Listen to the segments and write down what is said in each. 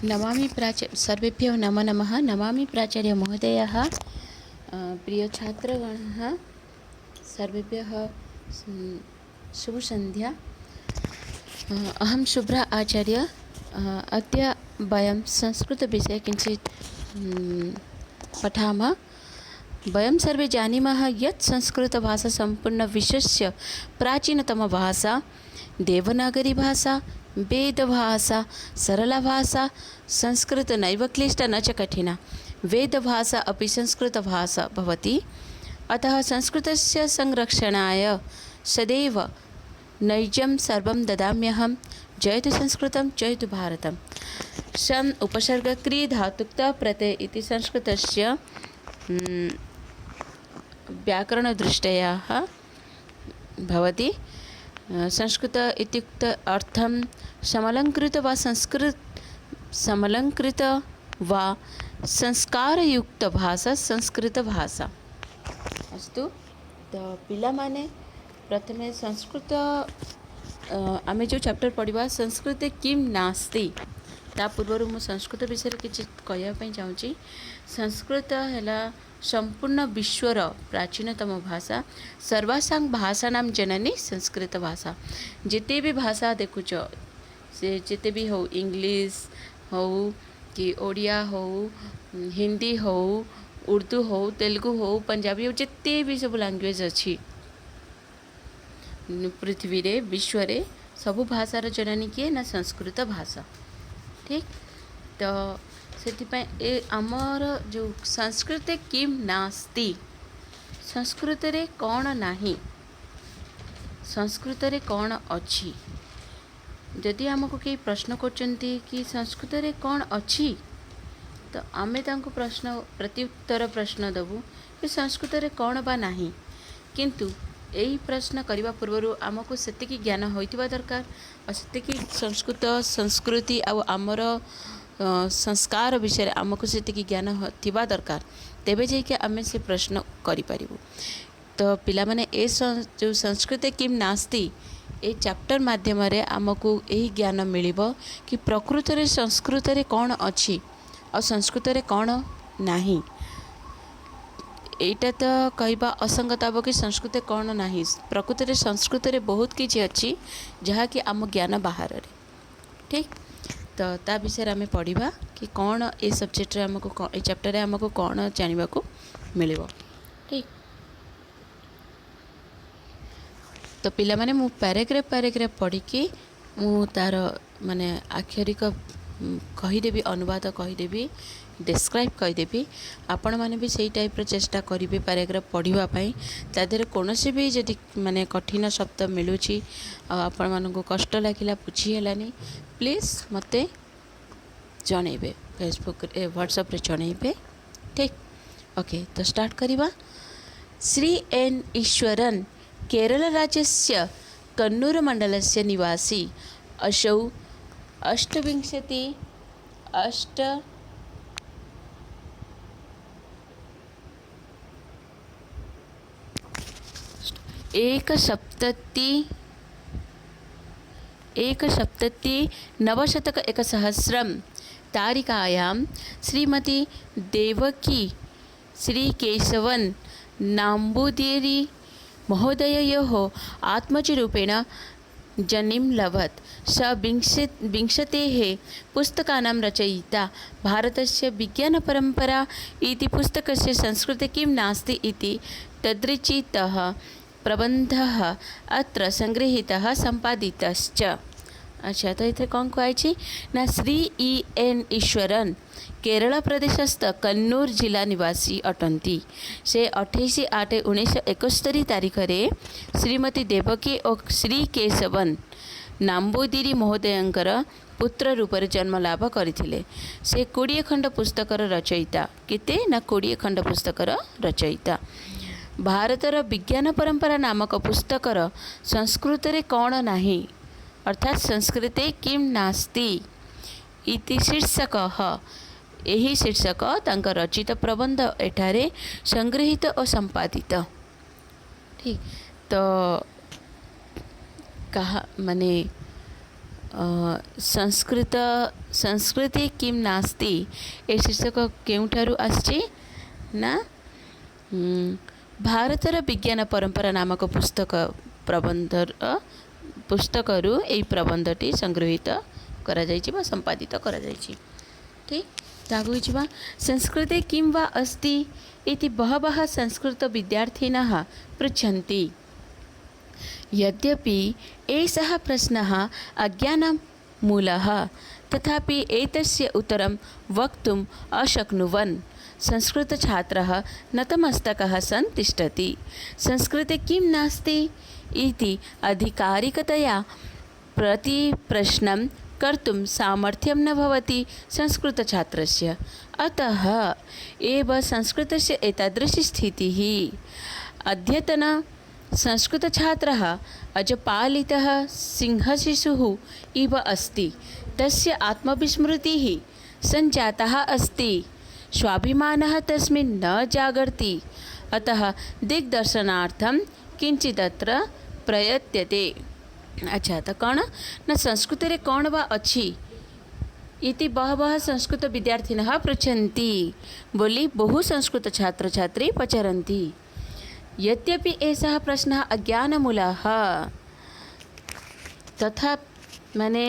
नमामि सर्वेभ्यो नमो नमः। नमामि प्राचार्य महोदयः। प्रिय छात्रगणः सर्वेभ्यः शुभसन्ध्या। अहं शुभ्रा आचार्य। अद्य वयं संस्कृतविषये किञ्चित् पठामः। वयं सर्वे जानीमः यत् संस्कृतभाषा सम्पूर्णविश्वस्य प्राचीनतमभाषा, देवनागरी भाषा, वेदभाषा, सरला भाषा। संस्कृत नैव क्लिष्टा न च कठिना। वेदभाषा अपि संस्कृतभाषा भवति। अतः संस्कृतस्य संरक्षणाय सदैव नैजं सर्वं ददाम्यहं। जयतु संस्कृतं जयतु भारतम्। सन् उपसर्ग क्री धातुक्त प्रत्यय इति संस्कृतस्य व्याकरणदृष्ट्या भवति। संस्कृत इत्युक्त अर्थं समलंकृत वा संस्कारयुक्त भाषा संस्कृत भाषा। अस्तु, तो पिला माने प्रथमे संस्कृत आमे जो चैप्टर पढ़िबा संस्कृते किं नास्ति ता पूर्व मु संस्कृत विषय किछि कहया पई चाहूची। संस्कृत हैला संपूर्ण विश्वर प्राचीनतम भाषा। सर्वासां भाषाणां जननी संस्कृत भाषा। जिते भी भाषा देखुच से जिते भी हो, इंग्लिश हो कि ओडिया हो, हिंदी हो, उर्दू हो, तेलुगु हो, पंजाबी हो, जिते भी सब लैंग्वेज अच्छी पृथ्वी रे विश्व रे सबु भाषार जननी किए ना संस्कृत भाषा। ठीक, तो से आमर जो संस्कृत किम नास्ति, संस्कृत रे कौन नाही, संस्कृत रे कौन अच्छी। जदि आमको कई प्रश्न करचंती कि संस्कृत रे कौन अच्छी, तो आमे तांको प्रश्न प्रत्युत्तर प्रश्न दबु कि संस्कृत रे कौन बा नाही। किंतु यही प्रश्न करने पूर्व आमको सेतिकी ज्ञान होइतिबा दरकार और सेतिकी संस्कृत संस्कृति आ आमर संस्कार विषय आमको सेतिकी ज्ञान थिबा दरकार, तेबे जाइके आमे से प्रश्न करि परिबु। तो पिला माने ए जो संस्कृत किम नास्ति ए चैप्टर माध्यम रे आमको यही ज्ञान मिलिबो कि प्रकृत रे संस्कृत रे कौन अच्छी और संस्कृत रे कौन नाही। एटा तो कहवा असंगत हम कि संस्कृत कौन नाही। प्रकृत रे संस्कृत रे बहुत किछि अच्छी जहाँ कि आम ज्ञान बाहर रे। ठीक, तो ता विषय आम पढ़ा कि कौन ए सब्जेक्ट आमको ए चैप्टर रे आमको कौन जानवा को मिलिबो। ठीक, तो पिला माने मु पैराग्राफ पढ़ी कि मु तार माने आक्षरिक कहीदेवी, अनुवाद कहीदेवी, डिस्क्राइब कहीदेवी। आपण माने भी सही टाइप चेष्टा करेंगे पैराग्राफ पढ़ापी। तादेह कौन भी जदि माने कठिन शब्द मिलूँ आपण मानक कष्ट लगिला बुझीगलानी, प्लीज मते जनइबे, फेसबुक व्हाट्सएप रे जनइबे। ठीक, ओके, तो स्टार्ट करिबा। श्री एन ईश्वरन केरल राज्यस्य कन्नूर मंडलस्य निवासी। असौ एकसप्तति नवशतक एकसहस्रं तारिकायां श्रीमती देवकी श्रीकेशवन नाम्बूदिरी महोदययोः आत्मजरूपेण जनिं लभत। स विंशतेः पुस्तकानां रचयिता। भारतस्य विज्ञानपरम्परा इति पुस्तकस्य संस्कृते किं नास्ति इति तद्रचितः प्रबन्धः अत्र संगृहीतः सम्पादितश्च। अच्छा, तो इथे कौन कहुई ना श्री ई एन ईश्वरन केरल प्रदेशस्थ कन्नूर जिला निवासी अटंती। से 28/8/1971 तारीख रे श्रीमती देवकी और श्री केशवन नाम्बूदिरी महोदयंकर पुत्र रूप से जन्म लाभ करथिले। से 20 खंड पुस्तकर रचयिता। केते ना 20 खंड पुस्तकर रचयिता। भारतर विज्ञान परंपरा नामक पुस्तकर संस्कृत रे कौन नाही अर्थात संस्कृते किम नास्ति इति शीर्षकः। यही शीर्षक तांका रचित प्रबंध एठारे संगृहीत और संपादित। ठीक, तो कहा माने संस्कृत संस्कृति किं नास्ति ए शीर्षक केउठारु आछि ना भारतर विज्ञान परंपरा नामक पुस्तकरू एई प्रबंधटी संग्रहित करा जायछि बा संपादित करा जायछि। ठीक तागु छिबा संस्कृते किं वा अस्ति इति बहवः संस्कृत विद्यार्थिनः पृच्छन्ति। यद्यपि एषः प्रश्नः अज्ञानमूलः तथापि एतस्य उत्तरं वक्तुम् अशक्नुवन् संस्कृतछात्रः नतमस्तकः सन् तिष्ठति। संस्कृते किं नास्ति इति आधिकारिकतया प्रतिप्रश्नं कर्तुं सामर्थ्यं न भवति संस्कृतछात्रस्य। अतः एव संस्कृतस्य एतादृशी स्थितिः। अद्यतन संस्कृतछात्रः अजपालितः सिंहशिशुः इव अस्ति। तस्य आत्मविस्मृतिः सञ्जातः अस्ति। स्वाभिमानः तस्मिन् न जागर्ति। अतः दिग्दर्शनार्थं किञ्चिदत्र प्रयत्यते। अच्छा तो कौन ना संस्कृत रे कौन वा अच्छी इति बहवः संस्कृत विद्यार्थिनः पृच्छन्ति बोली बहु संस्कृत छात्र छात्री पचरन्ति। यद्यपि एषः प्रश्नः अज्ञानमूलः तथा माने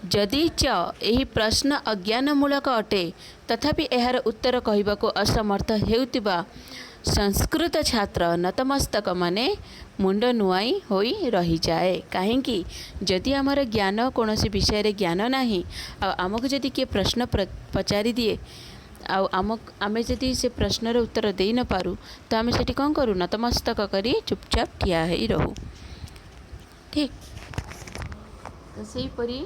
जदि च एही प्रश्न अज्ञानमूलक अटे तथापि एहार उत्तर कहबाको असमर्थ हेउतिबा संस्कृत छात्र नतमस्तक माने मुंड नुआई होई रही जाए। कहीं जदि आमर ज्ञान कौन विषय रे ज्ञान नाही आमको जदि किए प्रश्न पचारि दिए आमे जदि से प्रश्नर उत्तर दे न पारू तो आमे सेठी कौन करूँ नतमस्तक करी चुपचाप ठिया ही रहू। ठीक तो सही परी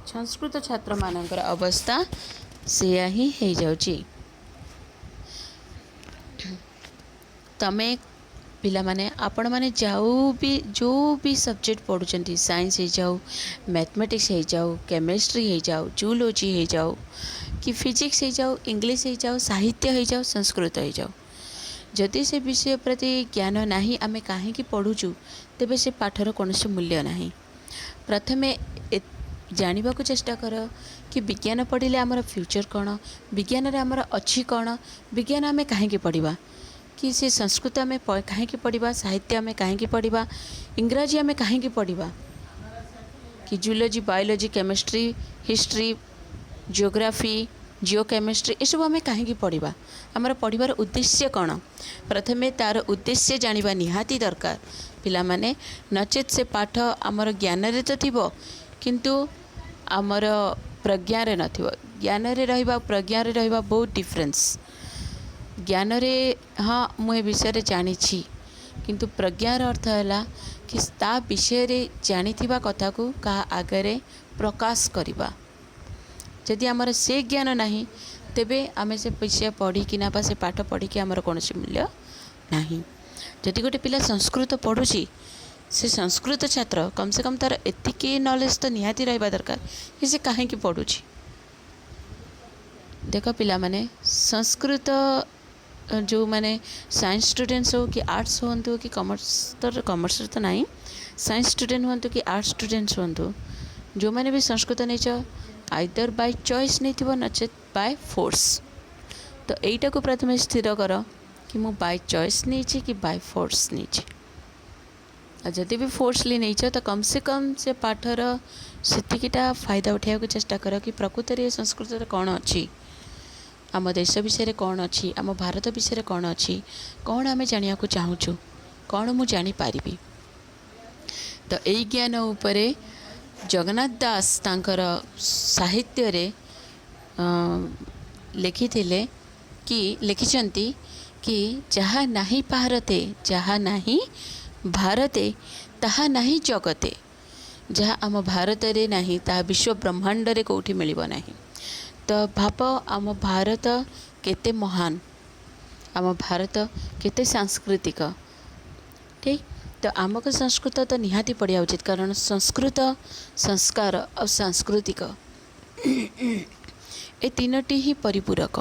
संस्कृत छात्र मानकर अवस्था सेया ही हो जाउची। तमें पिला माने आपण माने जो भी सब्जेक्ट पढ़ुचंती साइंस हो जाऊ मैथमेटिक्स हो जाऊ केमिस्ट्री हो जाऊ जूलॉजी हो जाऊ कि फिजिक्स हो जाऊ इंग्लिश हो जाऊ साहित्य हो जाऊ संस्कृत हो जाऊ जदि से विषय प्रति ज्ञान नाही आमे काहे कि पढ़ुचु तेबे से पाठर कौनसी मूल्य नाही। प्रथमे जानवा को चेष्टा कर कि विज्ञान पढ़िले आमर फ्यूचर कौन विज्ञान रे आमर अच्छी कौन विज्ञान आमे काहे कि पढ़िबा कि से संस्कृत आमे काहे कि पढ़िबा साहित्य आमे काहे कि पढ़िबा इंग्राजी आमे काहे कि पढ़िबा कि zoology biology chemistry history geography geochemistry ये सब आमे काहे कि पढ़िबा आमर पढ़िबार उद्देश्य कौन प्रथमे तार उद्देश्य जानिबा निहाती दरकार पिला माने नचेत से पाठ आमर ज्ञान रे तो थिबो किंतु आमर प्रज्ञा रे नथिबो ज्ञान रे रहिबा प्रज्ञा रे रहिबा बहुत डिफरेंस ज्ञान रे हाँ मुझे विषय रे जानी किंतु प्रज्ञार अर्थ है कि ता विषय रे जानी कथा को कहा आगे प्रकाश करवा जदि आमर से ज्ञान नहीं तेबे आमे से विषय पढ़ी कि ना से पाठ पढ़ी कि आमर कौन मूल्य नहीं। जदि गोटे पिला संस्कृत पढ़ुची से संस्कृत छात्र कम से कम तार एतिकी नॉलेज तो निहाती रहिबा दरकार कि से काहे कि पढ़ुची। देख पिला माने संस्कृत जो माने साइंस स्टूडेंट्स हो कि आर्ट्स हो कि कॉमर्स तो नहीं साइंस स्टूडेंट हो कि आर्ट्स स्टूडेंट्स हो जो मैंने भी संस्कृत नहीं आइदर बाय चॉइस नहीं थी नचेत बाय फोर्स तो यहीटा को प्रथम स्थिर कर कि मु बाय चॉइस नहीं कि बाय फोर्स नहीं जदि भी फोर्सली नहीं तो कम से कम से पाठर सेतिकिटा फायदा उठाया चेष्टा कर कि प्रकृत में संस्कृत कौन अच्छी आम देश विषय कौन अच्छी आम भारत विषय कौन अच्छी कौन आम जाना चाहूँ कौन मु जानी पारिबी। तो यही ज्ञान उपरे जगन्नाथ दास तांकर साहित्य रे लिखिथिले कि लिखिचंती कि जहाँ नहीं भारते जहाँ नहीं भारते ताहा नहीं जगते जहाँ आम भारत रे नहीं ताहा विश्व ब्रह्मांड रे कोठी मिलिबो नहीं। तो भाव आम भारत केते महान आम भारत केते सांस्कृतिक ठीक तो आमको संस्कृत तो निहाती पढ़िया उचित कारण संस्कृत संस्कार और सांस्कृतिक ए तीनोटी ही परिपूरक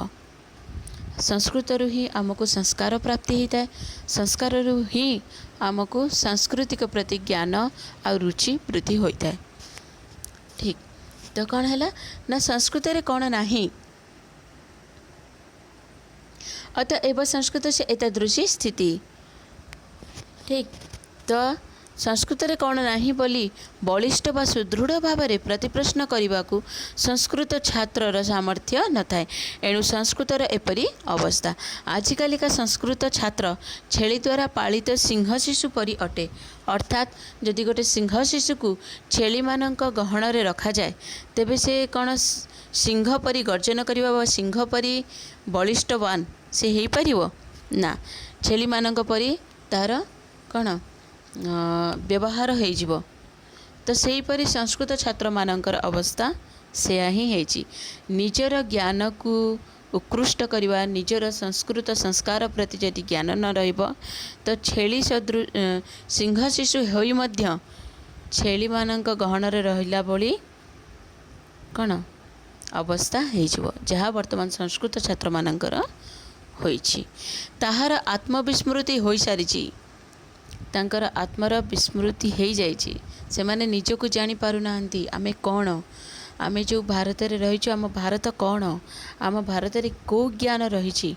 संस्कृत रु ही आमको संस्कार प्राप्ति होता है संस्कार रु ही आमको सांस्कृतिक प्रति ज्ञान और रुचि वृद्धि होता है। ठीक तो कौन है ना संस्कृत रे कौन नहीं अतएव संस्कृत से एतदृशी स्थिति। ठीक तो संस्कृत रे कौन नहीं बोली बलिष्ठ व सुदृढ़ भाव में प्रतिप्रश्न करने को संस्कृत छात्रर सामर्थ्य न थाए। एणु संस्कृतर एपरी अवस्था। आजिकालिका संस्कृत छात्र छेली द्वारा पालित सिंह शिशु परी अटे। अर्थात जदि गोटे सिंह शिशु को छेली मानक गहन रे रखा जाए तेबे से कौन सिंह परी गर्जन करवा व सिंह परी बलिष्ठवान से हो पारिबो ना। छेली मानक परी तार कौन व्यवहार हो तो सेहीपरि संस्कृत छात्र मानकर अवस्था सेया ही है। निजर ज्ञान को उत्कृष्ट करवा निजर संस्कृत संस्कार प्रति यदि ज्ञान न रहिब तो छेली सिंह शिशु होई मध्य छेली मानक गहन रे रहिला भली कौन अवस्था हो जहाँ वर्तमान संस्कृत छात्र मानकर होइछि। ताहार आत्मविस्मृति हो सारी तांकर आत्मार विस्मृति हो जाइछि। से माने निजको जानी पारु नाहंती आमे कौन आमे जो भारत रे रहिछु आम भारत कौन आम भारत रे को ज्ञान रही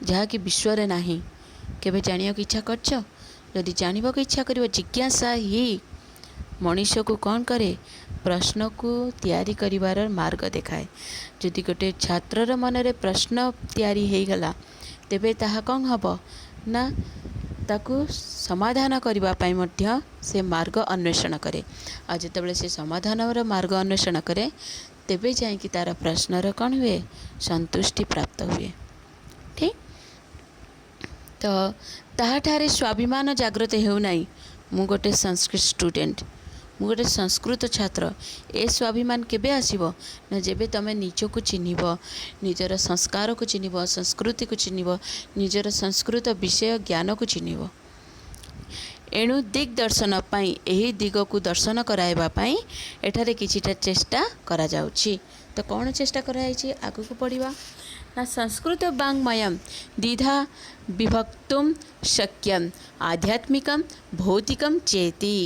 जहाँ कि विश्व रे नाही। केबे जानिया इच्छा करछ जदि जानिबा को इच्छा करिवो जिज्ञासा ही मनुष्य को कौन करे प्रश्न को तैयारी करिवार मार्ग देखाए। जदि गोटे छात्रर मन रे प्रश्न तैयारी हो गला तेबे ताहा कौन हबो ना ताकू समाधान करने मध्य से मार्ग अन्वेषण करे। और जितेबाला से समाधान मार्ग अन्वेषण करे तेबे जाइए तार प्रश्नर कौन हुए संतुष्टि प्राप्त हुए। ठीक तो ताहाठारे स्वाभिमान जागृत होना मु गोटे संस्कृत स्टूडेंट मु गोटे संस्कृत छात्र ए स्वाभिमान केबे आसीबो ना जेबे तमे निजको चिन्हिब निजर संस्कार को चिन्हिब संस्कृति को चिन्हिब निजर संस्कृत विषय ज्ञान को चिन्हिब। एणु दिग्दर्शन पाई एही दिग को दर्शन कराइबा पाई एठारे किछिटा चेष्टा करा जाउछि। तो कौन चेष्टा कराइछि आगु को पढ़िबा ना संस्कृत वाङ्मयं द्विधा विभक्तुं शक्यं आध्यात्मिकं भौतिकं चेति।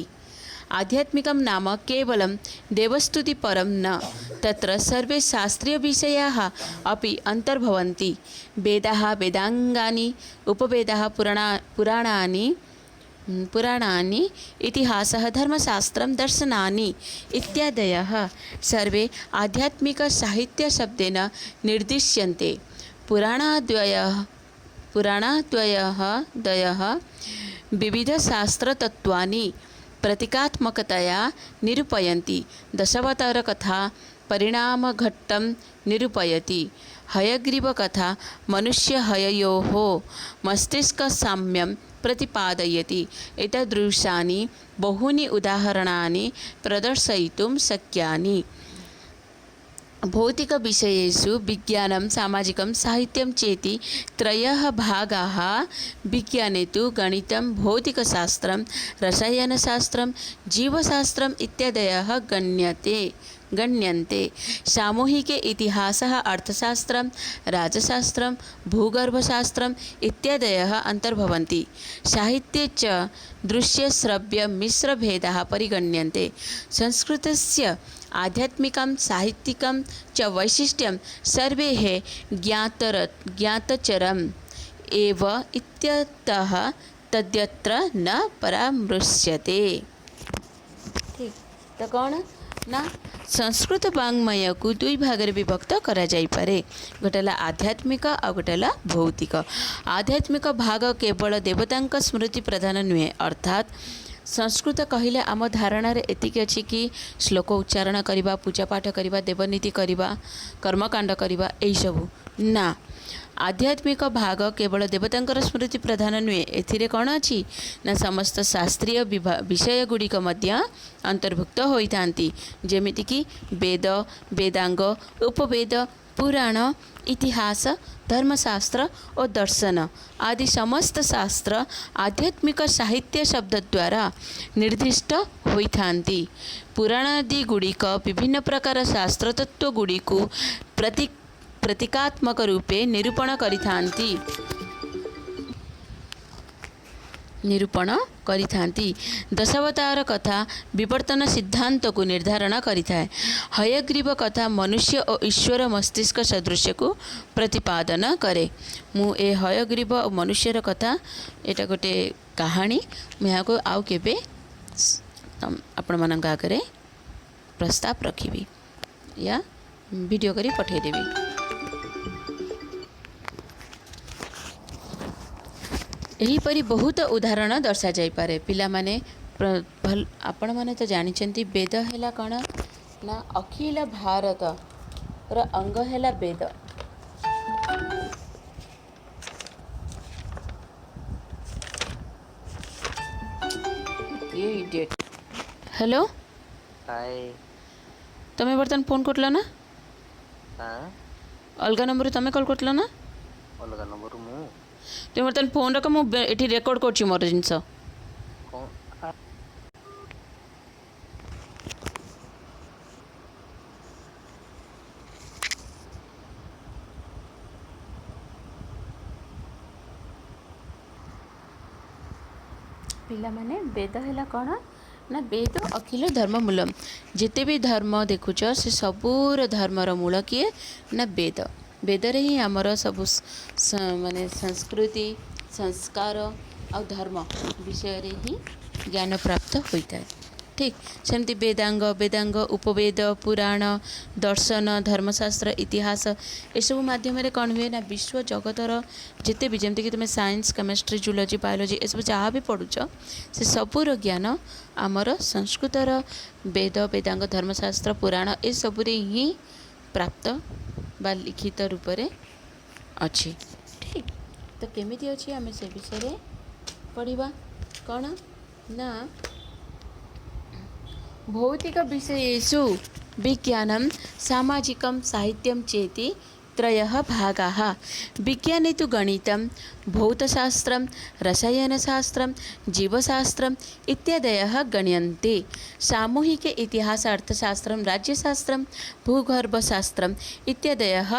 आध्यात्मिकं नाम केवलं देवस्तुति परं न तत्र सर्वे शास्त्रीय विषयाः अपि अन्तर्भवन्ति। वेदाः वेदाङ्गानि उपवेदाः पुराणानि इतिहासः धर्मशास्त्रं दर्शनानि इत्यादयः सर्वे आध्यात्मिकसाहित्यशब्देन निर्दिश्यन्ते। पुराणाद्वयः विविधशास्त्रतत्त्वानि प्रतीकात्मकतया निरूपयन्ति। दशावतारकथा परिणामघट्टं निरूपयति। हयग्रीवकथा मनुष्यहययोः मस्तिष्कसाम्यं प्रतिपादयति। एतादृशानि बहूनि उदाहरणानि प्रदर्शयितुं शक्यानि। भौतिक विषयेषु विज्ञानं सामाजिकं साहित्यं चेति त्रयः भागाः। विज्ञाने तु गणितं भौतिकशास्त्रं रसायनशास्त्रं जीवशास्त्रम् इत्यादयः गण्यन्ते। सामूहिके इतिहासः अर्थशास्त्रं राजशास्त्रं भूगर्भशास्त्रम् इत्यादयः अन्तर्भवन्ति। साहित्ये च दृश्यश्रव्यमिश्रभेदाः परिगण्यन्ते। संस्कृतस्य आध्यात्मिकं साहित्यिकं च वैशिष्ट्यं सर्वैः ज्ञातचरम् एव इत्यतः तद्यत्र न परामृश्यते। ठीक तो कौन ना संस्कृत वाङ्मय को दुई भाग में विभक्त करा जाई पारे। गोटेला आध्यात्मिक और गोटेला भौतिक। आध्यात्मिक भाग केवल देवतांक स्मृति प्रधान नुहे अर्थात संस्कृत कहले आम धारणा एतिक अच्छी कि श्लोक उच्चारण करवा पूजा पाठ करवा देवनीति करवा कर्मकांड करवा यही सब ना। आध्यात्मिक भाग केवल देवतांकर स्मृति प्रधान नुहे एथिरे कौन अच्छी ना समस्त शास्त्रीय विषय गुड़िक मध्य अंतर्भुक्त होइथांती जेमितिकी वेद वेदांग उपवेद पुराण इतिहास धर्मशास्त्र और दर्शन आदि समस्त शास्त्र आध्यात्मिक साहित्य शब्द द्वारा निर्दिष्ट होइथांती। पुराणादि गुड़िक विभिन्न प्रकार शास्त्र तत्व गुड़िक प्रतीकात्मक रूपे निरूपण करिथांती। निरूपण करिथांती। दशावतार कथा विवर्तन सिद्धांत को निर्धारण करिथाए। हयग्रीव कथा मनुष्य और ईश्वर मस्तिष्क सदृश को प्रतिपादन करे। मु ए हयग्रीव और मनुष्यर कथा एटा गोटे कहानी मुझे आउ केबे आपण मानक आगे प्रस्ताव रखी या वीडियो करी पठेदेवी। एहीपरी बहुत उदाहरण दर्शा जाई पारे। पिला माने आपण माने तो जानिचंती वेद हैला कण ना अखिल भारत र अंग हैला वेद। ये इडियट। Hello hi. तमे बर्तन फोन करला ना? हाँ अलगा नंबर तमे कॉल करला ना? अलगा नंबर मु तुम बर्तन फोन रख मु एठी रेकॉर्ड करछि मोर जिंस। कौन पिला माने वेद हैला कण ना वेद अखिल धर्म मूलम। जिते भी धर्म देखुच से सबूर धर्मर मूल किए ना वेद। वेद रे ही आमर सब माने संस्कृति संस्कार और धर्म विषय रे ही ज्ञान प्राप्त होता है। ठीक सेमती वेदांग वेदांग उपवेद पुराण दर्शन धर्मशास्त्र इतिहास एसबू मध्यम कौन हुए ना विश्व जगतर जिते भी जमती कि तुम साइंस केमिस्ट्री जूलोजी बायोलोजी एसबू जहाँ भी पढ़ुच से सबूर ज्ञान आमर संस्कृतर वेद वेदांग धर्मशास्त्र पुराण ए सबुरे ही प्राप्त बा लिखित रूप से अच्छी। ठीक तो केमिति अच्छी आम से विषय पढ़ा कौन ना भौतिक विषयेषु विज्ञानं सामाजिकं साहित्यं चेति त्रयः भागाः। विज्ञाने तु गणितं भौतशास्त्रं रसायनशास्त्रं जीवशास्त्रम् इत्यादयः गण्यन्ते। सामूहिक इतिहास अर्थशास्त्रं राज्यशास्त्रं भूगर्भशास्त्रम् इत्यादयः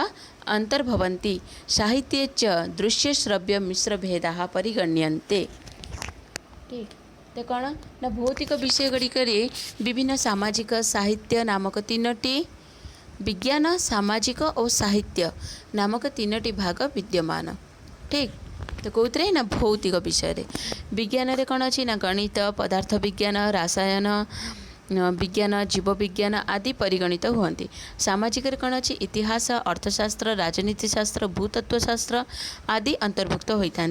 अन्तर्भवन्ति। साहित्ये च दृश्यश्रव्य मिश्रभेदाः परिगण्यन्ते। ठीक तो कौन ना भौतिक विषय गुड़िकर विभिन्न सामाजिक साहित्य नामक तीनोटी विज्ञान सामाजिक और साहित्य नामक तीनोटी भाग विद्यमान। ठीक तो कौन ना भौतिक विषय विज्ञान रे कौन अच्छी ना गणित पदार्थ विज्ञान रसायन विज्ञान जीव विज्ञान आदि परिगणित हुअन्ति। सामाजिक कौन अच्छी इतिहास अर्थशास्त्र राजनीतिशास्त्र भूतत्वशास्त्र आदि अंतर्भुक्त होता।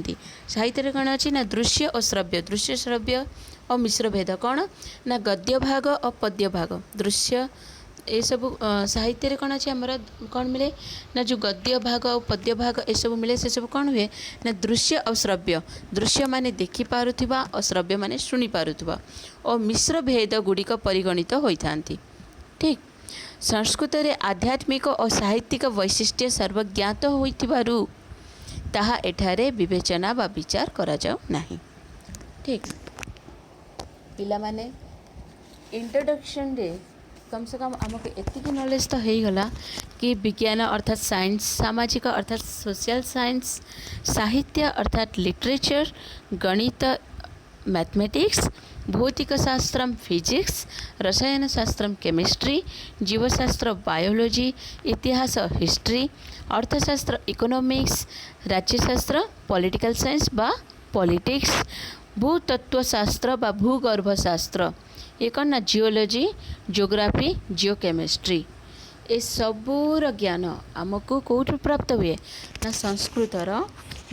साहित्य कौन अच्छी ना दृश्य श्रव्य और मिश्र भेद कौन ना गद्य भाग और पद्य भाग दृश्य ये सब साहित्य कौन अच्छे आमर कौन मिले ना जो गद्य भाग और पद्य भाग ये सब मिले से सब कौन हुए ना दृश्य और श्रव्य दृश्य माने देखि पारुथिबा और श्रव्य माने शुणी पारुथिबा और मिश्र भेद गुड़िक परिगणित होइथांती। ठीक संस्कृत रे आध्यात्मिक और साहित्यिक वैशिष्ट्य सर्वज्ञात होइथिबारु ताहा एठारे विवेचना बा विचार करा जाऊ नाही। ठीक पिला माने इंट्रोडक्शन रे कम से कम आमको एतिकी नॉलेज तो हो गला कि विज्ञान अर्थात साइंस सामाजिक अर्थात सोशल साइंस साहित्य अर्थात लिटरेचर गणित मैथमेटिक्स भौतिक शास्त्र फिजिक्स रसायन शास्त्र केमिस्ट्री जीवशास्त्र बायोलॉजी इतिहास हिस्ट्री अर्थशास्त्र इकोनॉमिक्स राज्यशास्त्र पॉलिटिकल साइंस बा पॉलिटिक्स भूतत्वशास्त्र बा भूगर्भशास्त्र ये कौन ना जियोलॉजी जियोग्राफी जियोकेमिस्ट्री ए सबूर ज्ञान आमको कौट प्राप्त हुए ना संस्कृतर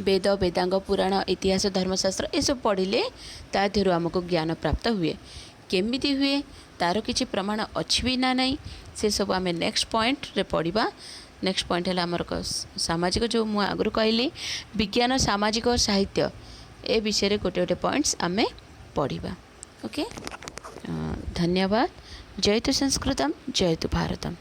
वेद वेदांग पुराण इतिहास धर्मशास्त्र ये सब पढ़िले ता देहरु आमको ज्ञान प्राप्त हुए। केमिति हुए तार किछि प्रमाण अछि भी ना नहीं से सब आम नेक्स्ट पॉइंट रे पढ़ा। नेक्स्ट पॉइंट है आमर सामाजिक जो मुझे आगु कहली विज्ञान सामाजिक और साहित्य ए विषय गोटे गोटे पॉइंट्स आम पढ़ा। ओके धन्यवाद। जयतु संस्कृतम जयतु भारतम।